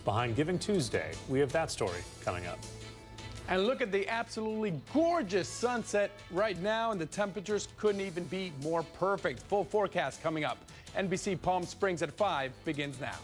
behind Giving Tuesday. We have that story coming up. And look at the absolutely gorgeous sunset right now, and the temperatures couldn't even be more perfect. Full forecast coming up. NBC Palm Springs at 5 begins now.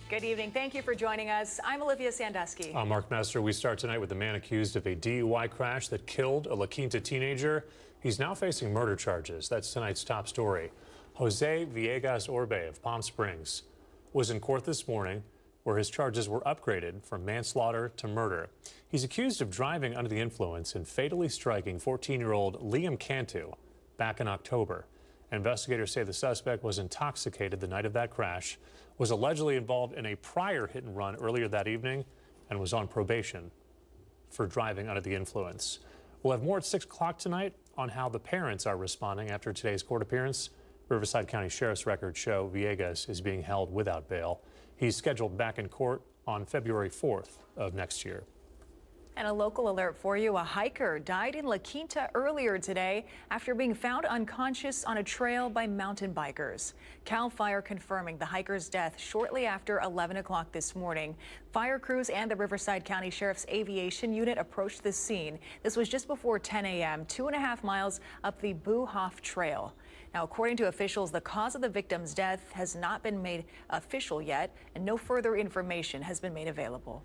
Good evening. Thank you for joining us. I'm Olivia Sandusky. I'm Mark Messer. We start tonight with the man accused of a DUI crash that killed a La Quinta teenager. He's now facing murder charges. That's tonight's top story. Jose Villegas Orbe of Palm Springs was in court this morning, where his charges were upgraded from manslaughter to murder. He's accused of driving under the influence and fatally striking 14-year-old Liam Cantu back in October. Investigators say the suspect was intoxicated the night of that crash, was allegedly involved in a prior hit and run earlier that evening, and was on probation for driving under the influence. We'll have more at 6 o'clock tonight on how the parents are responding after today's court appearance. Riverside County Sheriff's records show Villegas is being held without bail. He's scheduled back in court on February 4th of next year. And a local alert for you. A hiker died in La Quinta earlier today after being found unconscious on a trail by mountain bikers. CAL FIRE confirming the hiker's death shortly after 11 o'clock this morning. Fire crews and the Riverside County Sheriff's Aviation Unit approached the scene. This was just before 10 a.m., 2.5 miles up the Boo-Hoff Trail. Now, according to officials, the cause of the victim's death has not been made official yet, and no further information has been made available.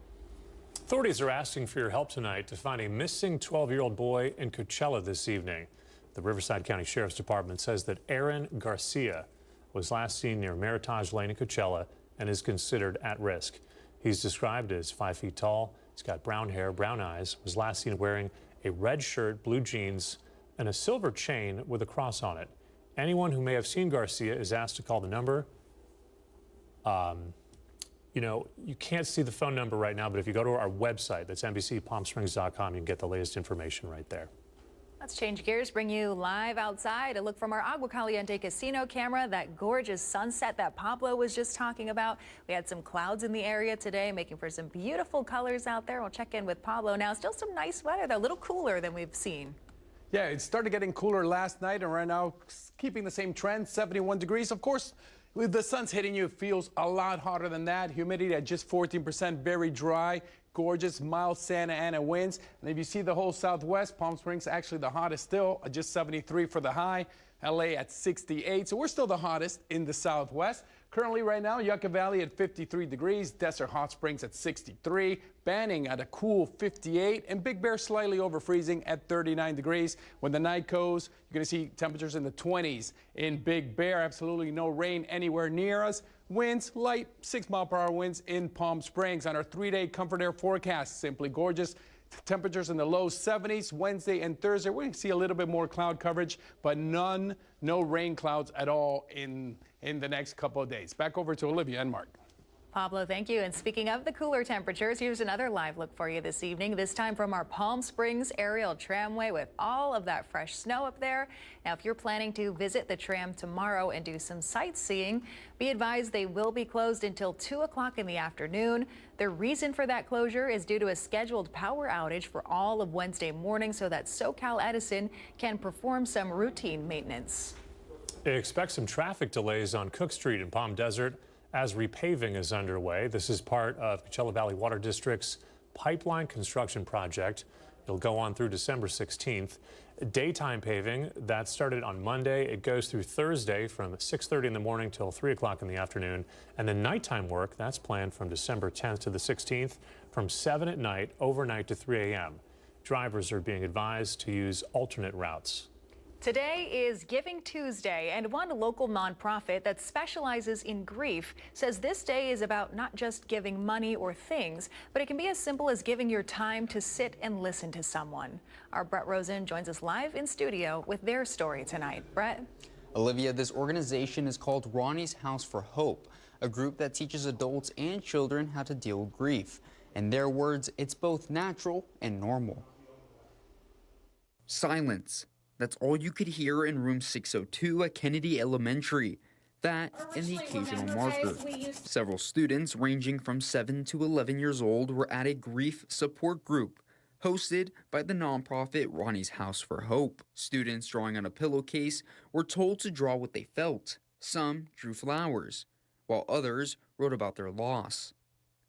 Authorities are asking for your help tonight to find a missing 12-year-old boy in Coachella this evening. The Riverside County Sheriff's Department says that Aaron Garcia was last seen near Meritage Lane in Coachella and is considered at risk. He's described as 5 feet tall. He's got brown hair, brown eyes, was last seen wearing a red shirt, blue jeans, and a silver chain with a cross on it. Anyone who may have seen Garcia is asked to call the number. You can't see the phone number right now, but if you go to our website, that's NBCPalmSprings.com, you can get the latest information right there. Let's change gears, bring you live outside. A look from our Agua Caliente casino camera, that gorgeous sunset that Pablo was just talking about. We had some clouds in the area today, making for some beautiful colors out there. We'll check in with Pablo now. Still some nice weather, though, a little cooler than we've seen. Yeah, it started getting cooler last night, and right now keeping the same trend, 71 degrees. Of course, with the sun's hitting you, it feels a lot hotter than that. Humidity at just 14%, very dry. Gorgeous, mild Santa Ana winds. And if you see the whole Southwest, Palm Springs actually the hottest still, at just 73 for the high. LA at 68, so we're still the hottest in the Southwest. Currently right now, Yucca Valley at 53 degrees, Desert Hot Springs at 63, Banning at a cool 58, and Big Bear slightly over freezing at 39 degrees. When the night goes, you're going to see temperatures in the 20s in Big Bear. Absolutely no rain anywhere near us. Winds, light 6-mile-per-hour winds in Palm Springs. On our 3-day comfort air forecast, simply gorgeous. Temperatures in the low 70s Wednesday and Thursday. We're going to see a little bit more cloud coverage, but no rain clouds at all in the next couple of days. Back over to Olivia and Mark. Pablo, thank you. And speaking of the cooler temperatures, here's another live look for you this evening, this time from our Palm Springs aerial tramway with all of that fresh snow up there. Now, if you're planning to visit the tram tomorrow and do some sightseeing, be advised they will be closed until 2 o'clock in the afternoon. The reason for that closure is due to a scheduled power outage for all of Wednesday morning so that SoCal Edison can perform some routine maintenance. Expect some traffic delays on Cook Street in Palm Desert as repaving is underway. This is part of Coachella Valley Water District's pipeline construction project. It'll go on through December 16th. Daytime paving, that started on Monday. It goes through Thursday from 6:30 in the morning till 3 o'clock in the afternoon. And then nighttime work, that's planned from December 10th to the 16th from 7 at night, overnight to 3 a.m. Drivers are being advised to use alternate routes. Today is Giving Tuesday, and one local nonprofit that specializes in grief says this day is about not just giving money or things, but it can be as simple as giving your time to sit and listen to someone. Our Brett Rosen joins us live in studio with their story tonight. Brett? Olivia, this organization is called Ronnie's House for Hope, a group that teaches adults and children how to deal with grief. In their words, it's both natural and normal. Silence. That's all you could hear in room 602 at Kennedy Elementary. That and the occasional marker. Several students ranging from 7 to 11 years old were at a grief support group hosted by the nonprofit Ronnie's House for Hope. Students drawing on a pillowcase were told to draw what they felt. Some drew flowers, while others wrote about their loss.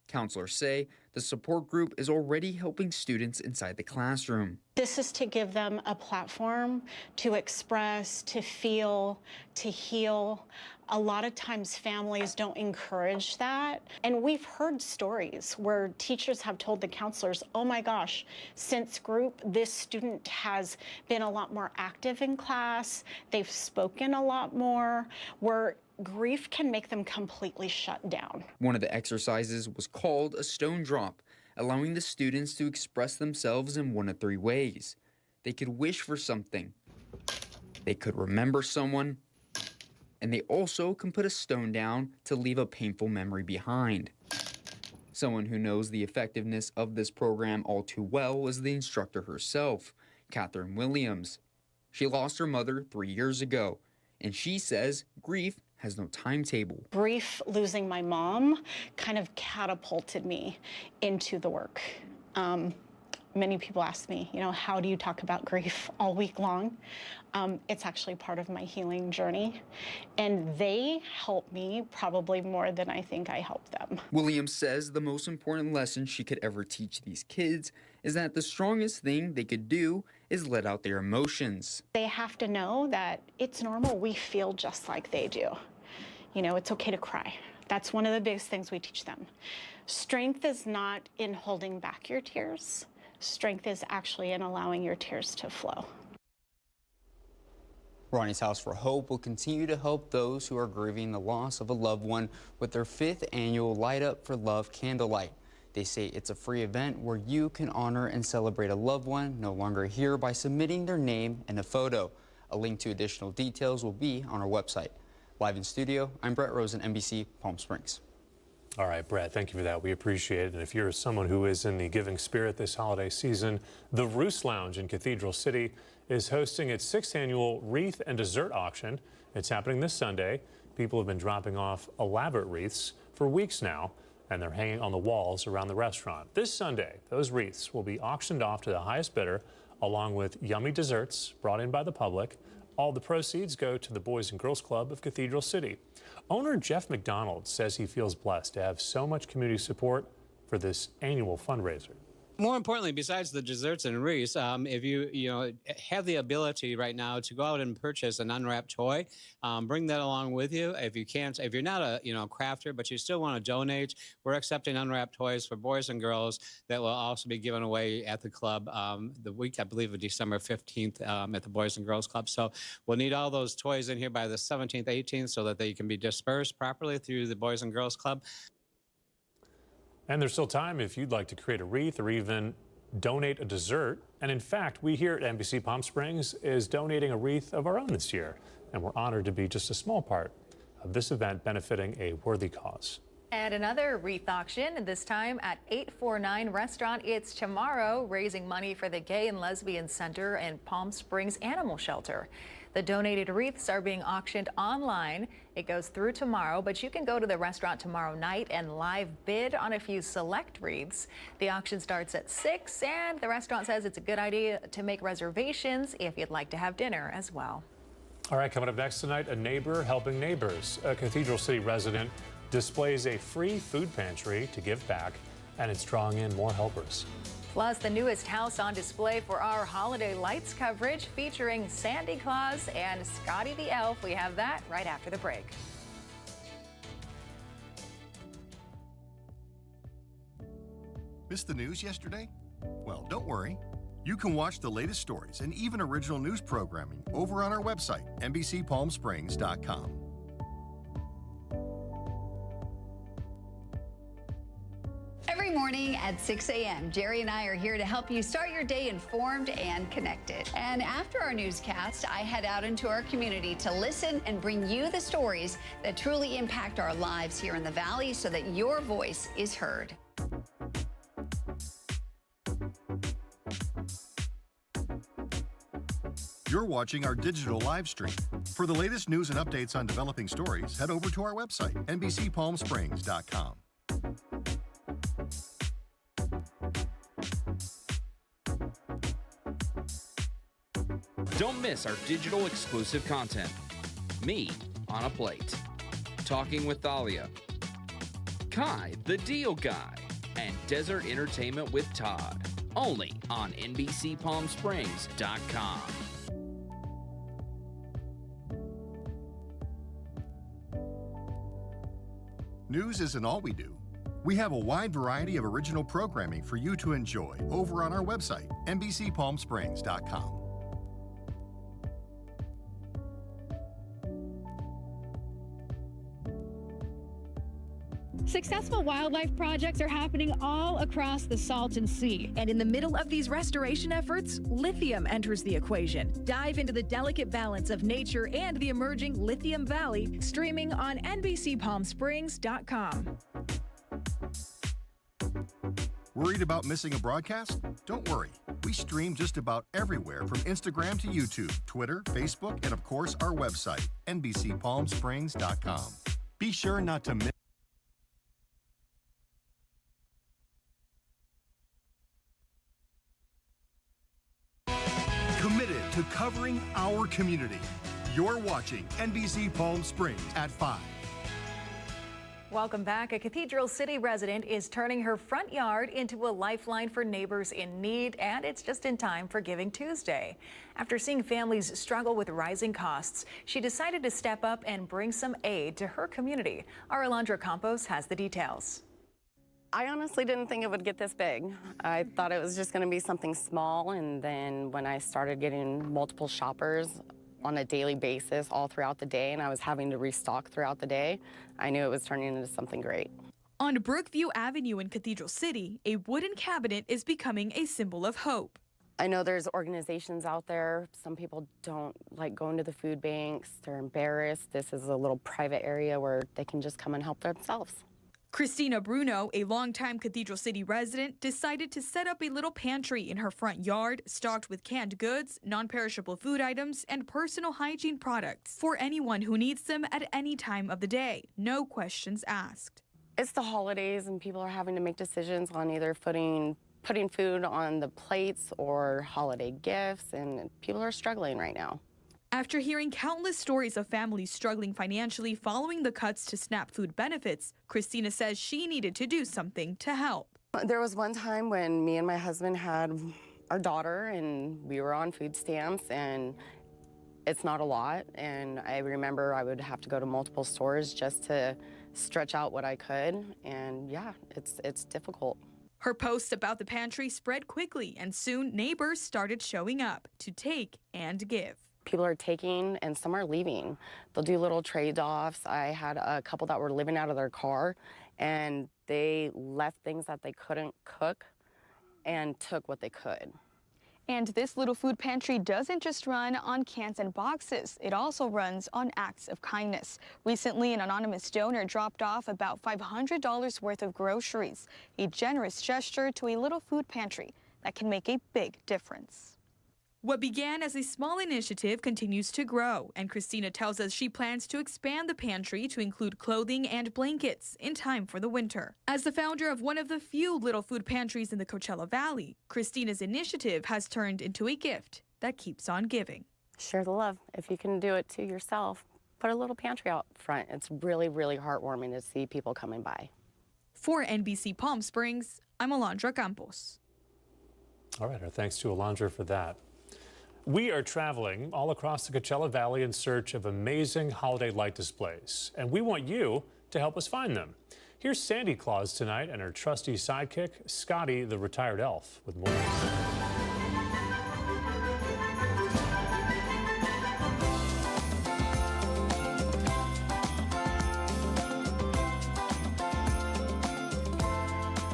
Counselors say the support group is already helping students inside the classroom. This is to give them a platform to express, to feel, to heal. A lot of times families don't encourage that. And we've heard stories where teachers have told the counselors, oh my gosh, since group, this student has been a lot more active in class. They've spoken a lot more, where grief can make them completely shut down. One of the exercises was called a stone drop, allowing the students to express themselves in one of three ways. They could wish for something, they could remember someone, and they also can put a stone down to leave a painful memory behind. Someone who knows the effectiveness of this program all too well is the instructor herself, Catherine Williams. She lost her mother 3 years ago, and she says grief has no timetable. Grief, losing my mom, kind of catapulted me into the work. Many people ask me, how do you talk about grief all week long? It's actually part of my healing journey, and they help me probably more than I think I help them. Williams says the most important lesson she could ever teach these kids is that the strongest thing they could do is let out their emotions. They have to know that it's normal. We feel just like they do. It's okay to cry. That's one of the biggest things we teach them. Strength is not in holding back your tears. Strength is actually in allowing your tears to flow. Ronnie's House for Hope will continue to help those who are grieving the loss of a loved one with their 5th annual Light Up for Love candlelight. They say it's a free event where you can honor and celebrate a loved one no longer here by submitting their name and a photo. A link to additional details will be on our website. Live in studio, I'm Brett Rosen, NBC Palm Springs. All right, Brett, thank you for that. We appreciate it. And if you're someone who is in the giving spirit this holiday season, the Roost Lounge in Cathedral City is hosting its 6th annual wreath and dessert auction. It's happening this Sunday. People have been dropping off elaborate wreaths for weeks now, and they're hanging on the walls around the restaurant. This Sunday, those wreaths will be auctioned off to the highest bidder, along with yummy desserts brought in by the public. All the proceeds go to the Boys and Girls Club of Cathedral City. Owner Jeff McDonald says he feels blessed to have so much community support for this annual fundraiser. More importantly, besides the desserts and wreaths, if you have the ability right now to go out and purchase an unwrapped toy, bring that along with you. If you can't, if you're not a crafter, but you still want to donate, we're accepting unwrapped toys for boys and girls that will also be given away at the club the week, I believe, of December 15th at the Boys and Girls Club. So we'll need all those toys in here by the 17th, 18th, so that they can be dispersed properly through the Boys and Girls Club. And there's still time if you'd like to create a wreath or even donate a dessert. And in fact, we here at NBC Palm Springs is donating a wreath of our own this year. And we're honored to be just a small part of this event benefiting a worthy cause. And another wreath auction, this time at 849 Restaurant. It's tomorrow, raising money for the Gay and Lesbian Center and Palm Springs Animal Shelter. The donated wreaths are being auctioned online. It goes through tomorrow, but you can go to the restaurant tomorrow night and live bid on a few select wreaths. The auction starts at 6, and the restaurant says it's a good idea to make reservations if you'd like to have dinner as well. All right, coming up next tonight, a neighbor helping neighbors. A Cathedral City resident displays a free food pantry to give back, and it's drawing in more helpers. Plus, the newest house on display for our holiday lights coverage featuring Sandy Claus and Scotty the Elf. We have that right after the break. Missed the news yesterday? Well, don't worry. You can watch the latest stories and even original news programming over on our website, NBCPalmSprings.com. Every morning at 6 a.m., Jerry and I are here to help you start your day informed and connected. And after our newscast, I head out into our community to listen and bring you the stories that truly impact our lives here in the Valley so that your voice is heard. You're watching our digital live stream. For the latest news and updates on developing stories, head over to our website, NBCPalmSprings.com. Don't miss our digital exclusive content. Me on a Plate, Talking with Thalia, Kai, the Deal Guy, and Desert Entertainment with Todd. Only on NBCPalmSprings.com. News isn't all we do. We have a wide variety of original programming for you to enjoy over on our website, NBCPalmSprings.com. Successful wildlife projects are happening all across the Salton Sea. And in the middle of these restoration efforts, lithium enters the equation. Dive into the delicate balance of nature and the emerging Lithium Valley, streaming on NBCPalmSprings.com. Worried about missing a broadcast? Don't worry. We stream just about everywhere from Instagram to YouTube, Twitter, Facebook, and of course our website, NBCPalmSprings.com. Be sure not to miss. Committed to covering our community. You're watching NBC Palm Springs at 5. Welcome back. A Cathedral City resident is turning her front yard into a lifeline for neighbors in need, and it's just in time for Giving Tuesday. After seeing families struggle with rising costs, she decided to step up and bring some aid to her community. Our Alondra Campos has the details. I honestly didn't think it would get this big. I thought it was just going to be something small, and then when I started getting multiple shoppers on a daily basis all throughout the day, and I was having to restock throughout the day, I knew it was turning into something great. On Brookview Avenue in Cathedral City, a wooden cabinet is becoming a symbol of hope. I know there's organizations out there. Some people don't like going to the food banks. They're embarrassed. This is a little private area where they can just come and help themselves. Christina Bruno, a longtime Cathedral City resident, decided to set up a little pantry in her front yard stocked with canned goods, non-perishable food items, and personal hygiene products for anyone who needs them at any time of the day. No questions asked. It's the holidays and people are having to make decisions on either putting food on the plates or holiday gifts, and people are struggling right now. After hearing countless stories of families struggling financially following the cuts to SNAP food benefits, Christina says she needed to do something to help. There was one time when me and my husband had our daughter and we were on food stamps, and it's not a lot. And I remember I would have to go to multiple stores just to stretch out what I could. And yeah, it's difficult. Her posts about the pantry spread quickly, and soon neighbors started showing up to take and give. People are taking and some are leaving. They'll do little trade-offs. I had a couple that were living out of their car, and they left things that they couldn't cook and took what they could. And this little food pantry doesn't just run on cans and boxes. It also runs on acts of kindness. Recently, an anonymous donor dropped off about $500 worth of groceries, a generous gesture to a little food pantry that can make a big difference. What began as a small initiative continues to grow, and Christina tells us she plans to expand the pantry to include clothing and blankets in time for the winter. As the founder of one of the few little food pantries in the Coachella Valley, Christina's initiative has turned into a gift that keeps on giving. Share the love. If you can do it to yourself, put a little pantry out front. It's really, really heartwarming to see people coming by. For NBC Palm Springs, I'm Alondra Campos. All right, our thanks to Alondra for that. We are traveling all across the Coachella Valley in search of amazing holiday light displays, and we want you to help us find them. Here's Sandy Claus tonight and her trusty sidekick, Scotty the retired elf, with more.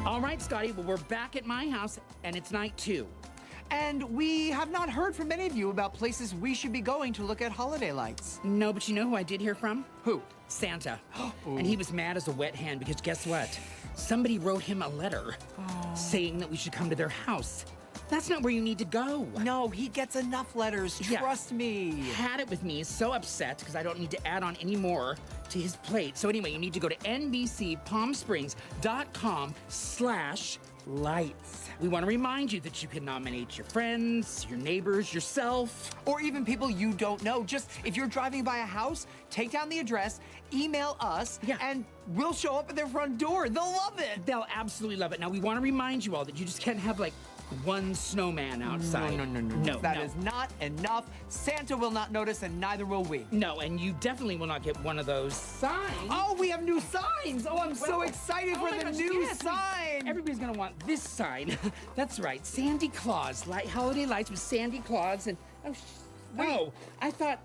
All right, Scotty, well, we're back at my house, and it's night 2. And we have not heard from many of you about places we should be going to look at holiday lights. No, but you know who I did hear from? Who? Santa. And he was mad as a wet hen because guess what? Somebody wrote him a letter saying that we should come to their house. That's not where you need to go. No, he gets enough letters, trust me. He had it with me, so upset because I don't need to add on any more to his plate. So anyway, you need to go to NBCPalmSprings.com/lights. We want to remind you that you can nominate your friends, your neighbors, yourself. Or even people you don't know. Just if you're driving by a house, take down the address email us, Yeah. and we'll show up at their front door. They'll love it. They'll absolutely love it. Now, we want to remind you all that you just can't have, like, one snowman outside. No. That is not enough. Santa will not notice, and neither will we. No, and you definitely will not get one of those signs. Oh, we have new signs. Oh, I'm so excited for my the gosh, new yes. sign. Everybody's gonna want this sign. That's right, Sandy Claus. Holiday lights with Sandy Claus. And oh, I thought.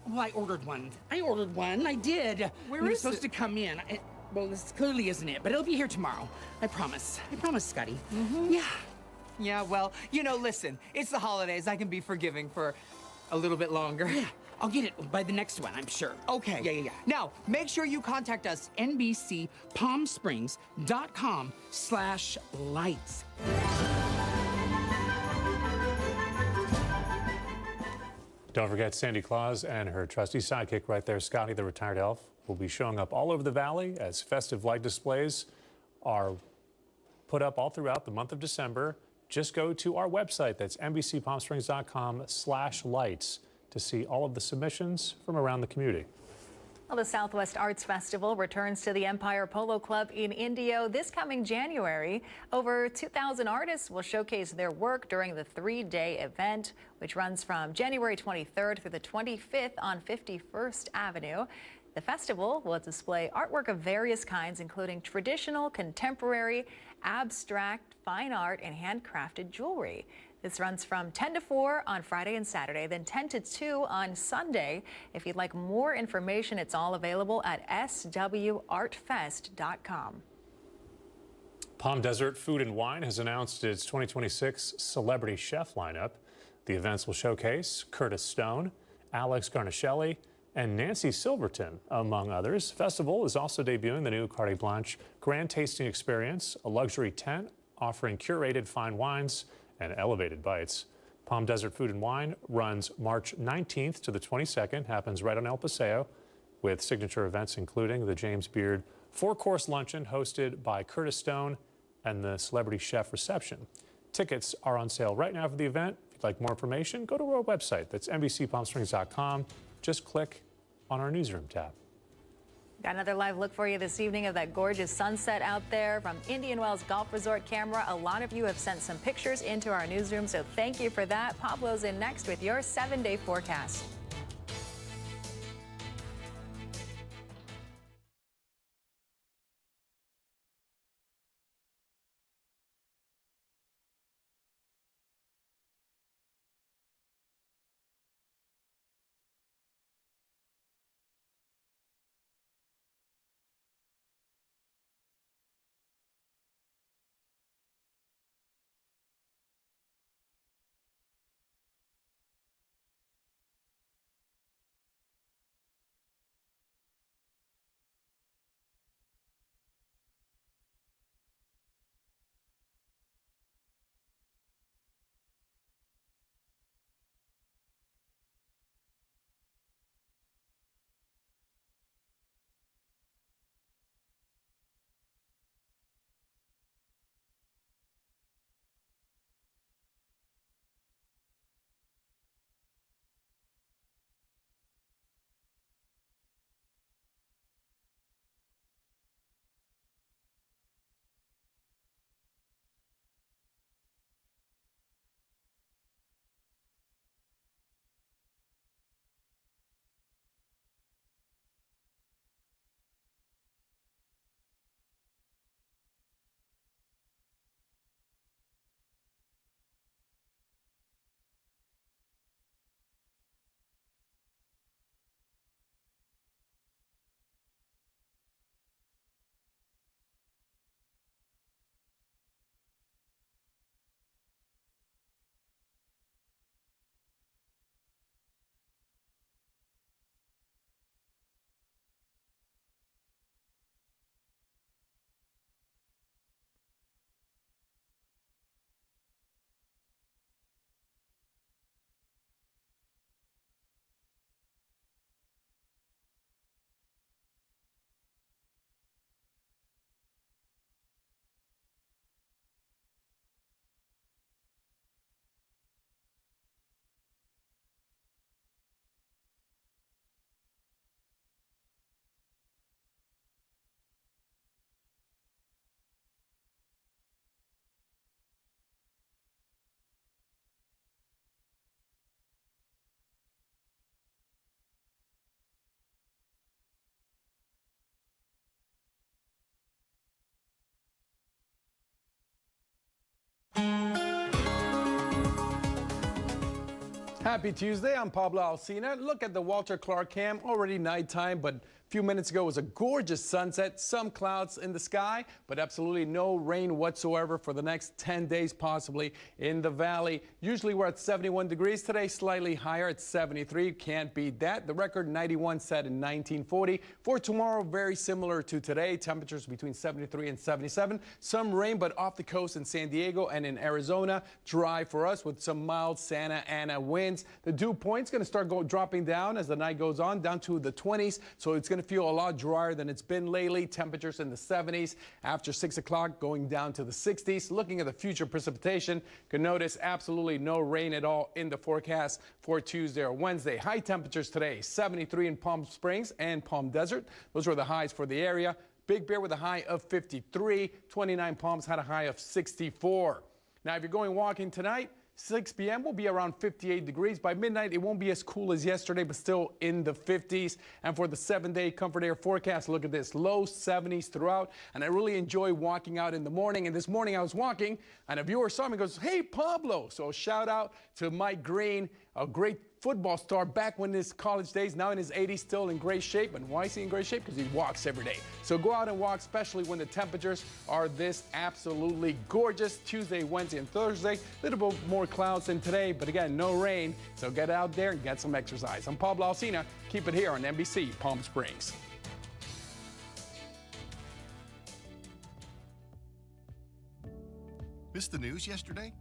Well, I ordered one. I did. Where It was is supposed it? to come in. Well, this clearly isn't it, but it'll be here tomorrow. I promise. Scotty. Yeah. Yeah, well, listen, it's the holidays. I can be forgiving for a little bit longer. Yeah, I'll get it by the next one, I'm sure. Okay. Yeah. Now, make sure you contact us. NBCPalmSprings.com/lights. Don't forget Sandy Claus and her trusty sidekick right there, Scotty the retired elf, will be showing up all over the valley as festive light displays are put up all throughout the month of December. Just go to our website, that's NBCPalmSprings.com/lights, to see all of the submissions from around the community. Well, the Southwest Arts Festival returns to the Empire Polo Club in Indio this coming January. Over 2,000 artists will showcase their work during the 3-day event, which runs from January 23rd through the 25th on 51st Avenue. The festival will display artwork of various kinds, including traditional, contemporary, abstract, fine art, and handcrafted jewelry. This runs from 10 to 4 on Friday and Saturday, then 10 to 2 on Sunday. If you'd like more information, it's all available at swrtfest.com. Palm Desert Food and Wine has announced its 2026 celebrity chef lineup. The events will showcase Curtis Stone, Alex Garnaschelli, and Nancy Silverton, among others. Festival is also debuting the new Carte Blanche Grand Tasting Experience, a luxury tent offering curated fine wines and elevated bites. Palm Desert Food and Wine runs March 19th to the 22nd, happens right on El Paseo, with signature events including the James Beard 4-course luncheon hosted by Curtis Stone and the celebrity chef reception. Tickets are on sale right now for the event. If you'd like more information, go to our website. That's NBCPalmSprings.com. Just click on our newsroom tab. Got another live look for you this evening of that gorgeous sunset out there from Indian Wells Golf Resort camera. A lot of you have sent some pictures into our newsroom, so thank you for that. Pablo's in next with your 7-day forecast. Happy Tuesday. I'm Pablo Alcina. Look at the Walter Clark cam. Already nighttime, but a few minutes ago was a gorgeous sunset. Some clouds in the sky, but absolutely no rain whatsoever for the next 10 days possibly in the valley. Usually we're at 71 degrees today, slightly higher at 73. Can't beat that. The record 91 set in 1940. For tomorrow, very similar to today. Temperatures between 73 and 77. Some rain, but off the coast in San Diego and in Arizona. Dry for us with some mild Santa Ana winds. The dew point's going to start dropping down as the night goes on, down to the 20s. So it's going to feel a lot drier than it's been lately. Temperatures in the 70s. After 6 o'clock, going down to the 60s. Looking at the future precipitation, you can notice absolutely no rain at all in the forecast for Tuesday or Wednesday. High temperatures today, 73 in Palm Springs and Palm Desert. Those were the highs for the area. Big Bear with a high of 53. 29 Palms had a high of 64. Now, if you're going walking tonight, 6 p.m. will be around 58 degrees. By midnight, it won't be as cool as yesterday, but still in the 50s. And for the 7-day Comfort Air forecast, look at this, low 70s throughout. And I really enjoy walking out in the morning. And this morning I was walking, and a viewer saw me and goes, "Hey, Pablo." So shout out to Mike Green, a great football star back when his college days, now in his 80s, still in great shape. And why is he in great shape? Because he walks every day. So go out and walk, especially when the temperatures are this absolutely gorgeous. Tuesday, Wednesday, and Thursday, a little bit more clouds than today, but again, no rain. So get out there and get some exercise. I'm Pablo Alcina. Keep it here on NBC Palm Springs. Missed the news yesterday?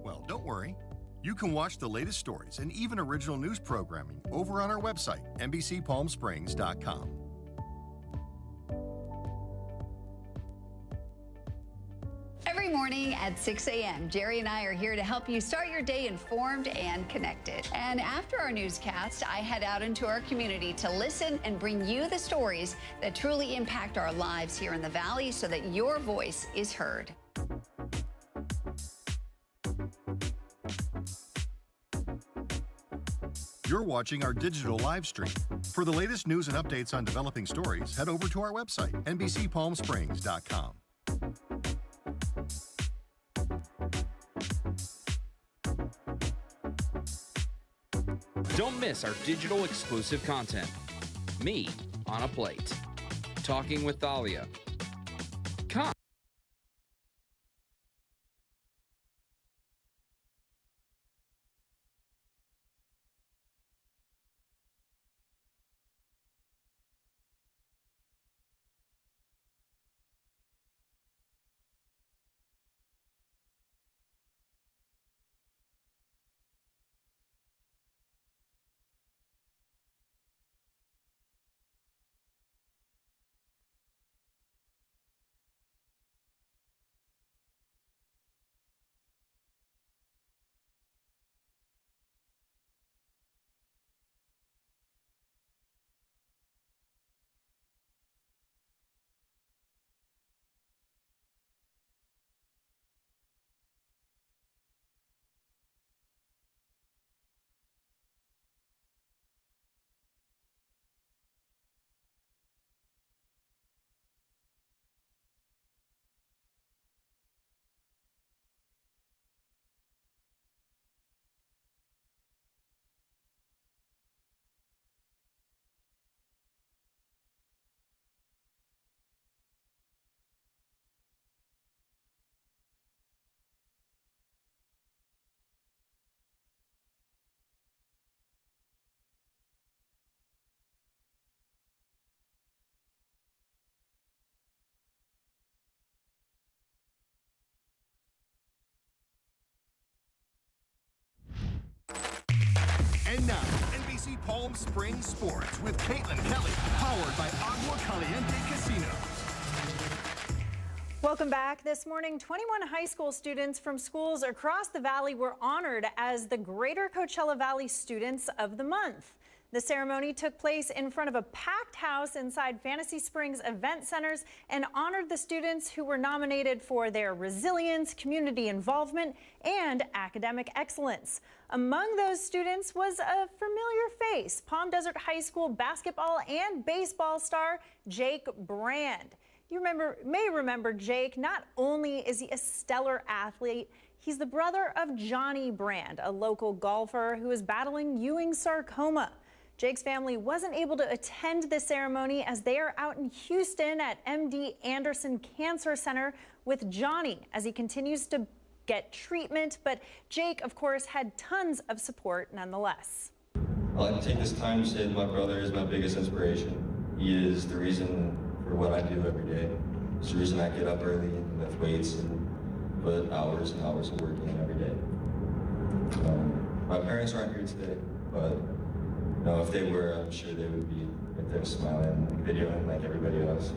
Well, don't worry. You can watch the latest stories and even original news programming over on our website, NBCPalmSprings.com. Every morning at 6 a.m., Jerry and I are here to help you start your day informed and connected. And after our newscast, I head out into our community to listen and bring you the stories that truly impact our lives here in the Valley so that your voice is heard. You're watching our digital live stream. For the latest news and updates on developing stories, head over to our website, NBCPalmSprings.com. Don't miss our digital exclusive content. Me on a Plate. Talking with Thalia. And now, NBC Palm Springs Sports with Caitlin Kelly, powered by Agua Caliente Casino. Welcome back. This morning, 21 high school students from schools across the valley were honored as the Greater Coachella Valley Students of the Month. The ceremony took place in front of a packed house inside Fantasy Springs Event Centers and honored the students who were nominated for their resilience, community involvement, and academic excellence. Among those students was a familiar face, Palm Desert High School basketball and baseball star Jake Brand. You may remember Jake. Not only is he a stellar athlete, He's the brother of Johnny Brand, a local golfer who is battling Ewing sarcoma. Jake's family wasn't able to attend the ceremony as they are out in Houston at MD Anderson Cancer Center with Johnny as he continues to get treatment. But Jake, of course, had tons of support nonetheless. I'd like to take this time to say that my brother is my biggest inspiration. He is the reason for what I do every day. It's the reason I get up early and lift weights and put hours and hours of work in every day. My parents aren't here today, but if they were, I'm sure they would be right there smiling and videoing like everybody else.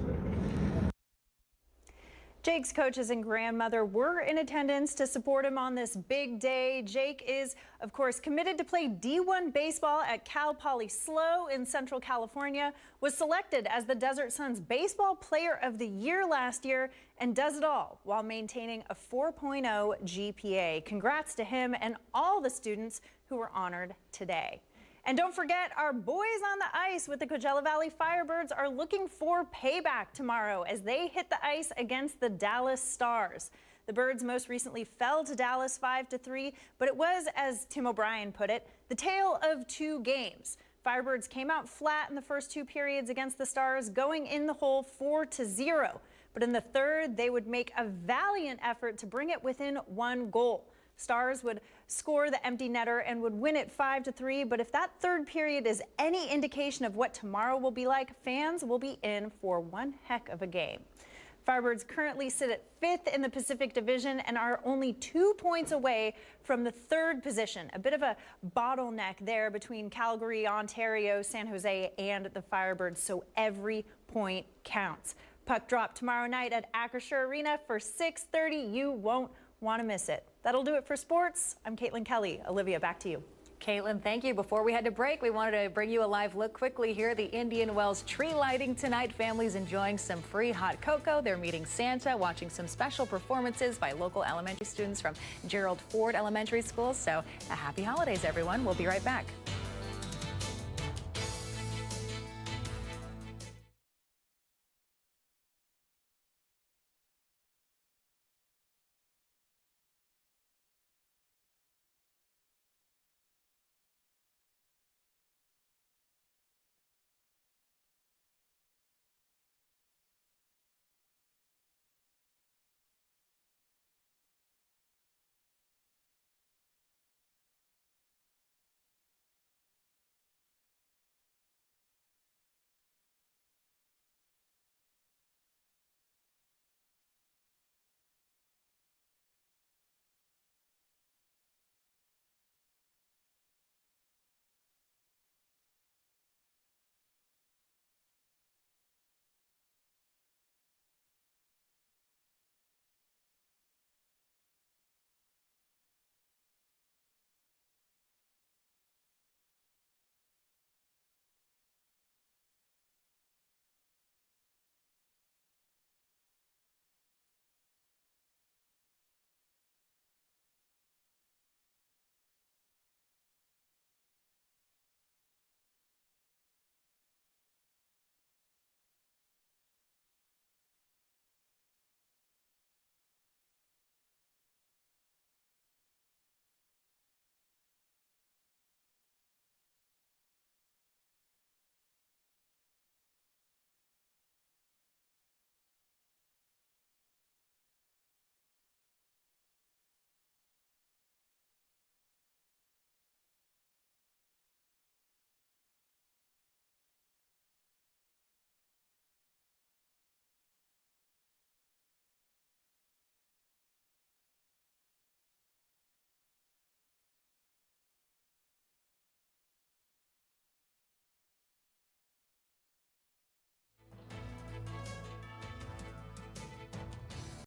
Jake's coaches and grandmother were in attendance to support him on this big day. Jake is, of course, committed to play D1 baseball at Cal Poly SLO in Central California, was selected as the Desert Suns Baseball Player of the Year last year, and does it all while maintaining a 4.0 GPA. Congrats to him and all the students who were honored today. And don't forget, our boys on the ice with the Coachella Valley Firebirds are looking for payback tomorrow as they hit the ice against the Dallas Stars. The Birds most recently fell to Dallas 5-3, but it was, as Tim O'Brien put it, the tale of two games. Firebirds came out flat in the first two periods against the Stars, going in the hole 4-0. But in the third, they would make a valiant effort to bring it within one goal. Stars would score the empty netter and would win it 5-3. But if that third period is any indication of what tomorrow will be like, fans will be in for one heck of a game. Firebirds currently sit at 5th in the Pacific Division and are only 2 points away from the third position. A bit of a bottleneck there between Calgary, Ontario, San Jose, and the Firebirds, so every point counts. Puck drop tomorrow night at Acrisure Arena for 6:30. You won't want to miss it. That'll do it for sports. I'm Caitlin Kelly. Olivia, back to you. Caitlin, thank you. Before we head to break, we wanted to bring you a live look quickly here. The Indian Wells tree lighting tonight. Families enjoying some free hot cocoa. They're meeting Santa, watching some special performances by local elementary students from Gerald Ford Elementary School. So happy holidays, everyone. We'll be right back.